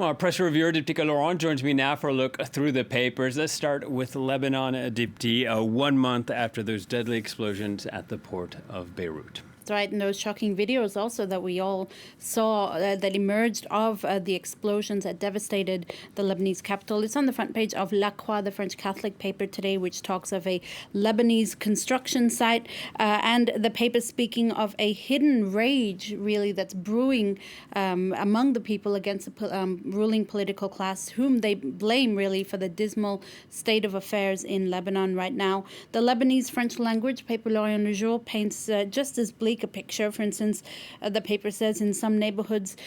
Well, our press reviewer, Diptyque Laurent, joins me now for a look through the papers. Let's start with Lebanon, Diptyque, 1 month after those deadly explosions at the port of Beirut. That's right, and those shocking videos also that we all saw that emerged of the explosions that devastated the Lebanese capital. It's on the front page of La Croix, the French Catholic paper today, which talks of a Lebanese construction site, and the paper speaking of a hidden rage, really, that's brewing among the people against the ruling political class, whom they blame, really, for the dismal state of affairs in Lebanon right now. The Lebanese French language paper L'Orient du Jour paints just as bleak a picture. For instance, the paper says in some neighborhoods,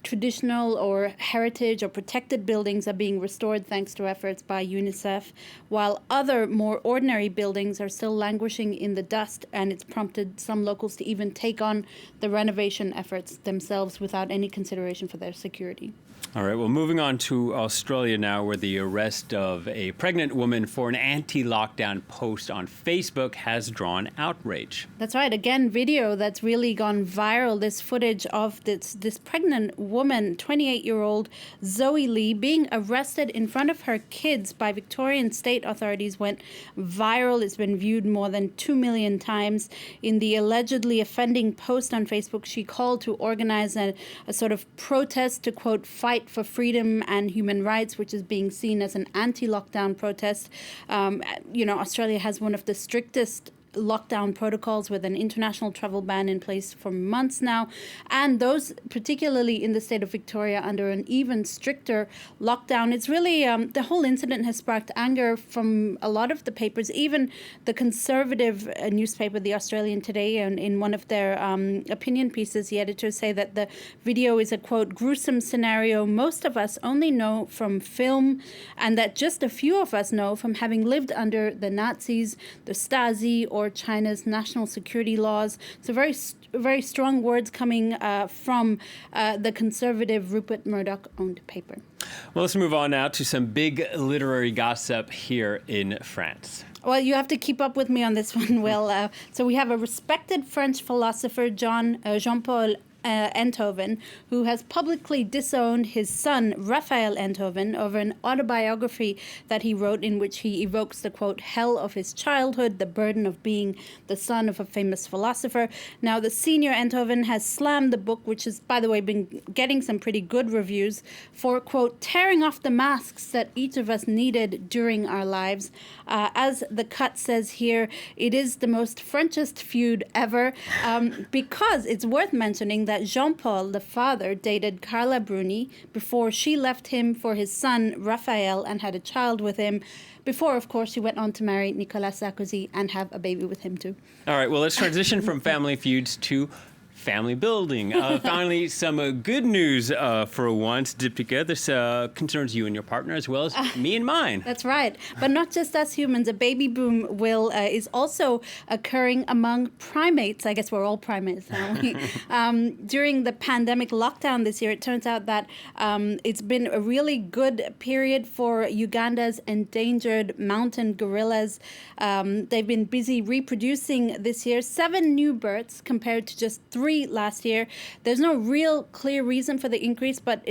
traditional or heritage or protected buildings are being restored thanks to efforts by UNICEF, while other more ordinary buildings are still languishing in the dust, and it's prompted some locals to even take on the renovation efforts themselves without any consideration for their security. All right, well, moving on to Australia now, where the arrest of a pregnant woman for an anti-lockdown post on Facebook has drawn outrage. That's right. Again, video that's really gone viral. This footage of this pregnant woman, 28-year-old Zoe Lee, being arrested in front of her kids by Victorian state authorities went viral. It's been viewed more than 2 million times. In the allegedly offending post on Facebook, she called to organize a sort of protest to, quote, fight for freedom and human rights, which is being seen as an anti-lockdown protest. Australia has one of the strictest lockdown protocols with an international travel ban in place for months now, and those particularly in the state of Victoria under an even stricter lockdown. It's really the whole incident has sparked anger from a lot of the papers, even the conservative newspaper The Australian today, and in one of their opinion pieces the editors say that the video is a, quote, gruesome scenario most of us only know from film, and that just a few of us know from having lived under the Nazis, the Stasi, or China's national security laws. So very, very strong words coming from the conservative Rupert Murdoch-owned paper. Well, let's move on now to some big literary gossip here in France. Well, you have to keep up with me on this one, Will. So we have a respected French philosopher, Jean-Paul Enthoven, who has publicly disowned his son, Raphael Enthoven, over an autobiography that he wrote in which he evokes the, quote, hell of his childhood, the burden of being the son of a famous philosopher. Now, the senior Enthoven has slammed the book, which has, by the way, been getting some pretty good reviews, for, quote, tearing off the masks that each of us needed during our lives. As the cut says here, it is the most Frenchest feud ever, because it's worth mentioning that Jean-Paul, the father, dated Carla Bruni before she left him for his son, Raphael, and had a child with him. Before, of course, she went on to marry Nicolas Sarkozy and have a baby with him, too. All right, well, let's transition from family feuds to family building. Finally, some good news for once, Diptyque. This concerns you and your partner as well as me and mine. That's right. But not just us humans. A baby boom, Will, is also occurring among primates. I guess we're all primates, aren't we? During the pandemic lockdown this year, it turns out that it's been a really good period for Uganda's endangered mountain gorillas. They've been busy reproducing this year. 7 new births compared to just 3 last year. There's no real clear reason for the increase, but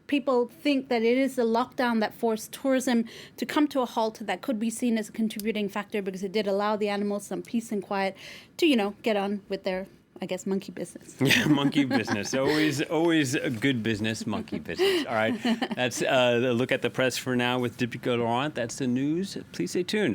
people think that it is the lockdown that forced tourism to come to a halt that could be seen as a contributing factor, because it did allow the animals some peace and quiet to, get on with their, I guess, monkey business. Yeah, monkey business. Always a good business, monkey business. All right, that's a look at the press for now with Diptyque Laurent. That's the news. Please stay tuned.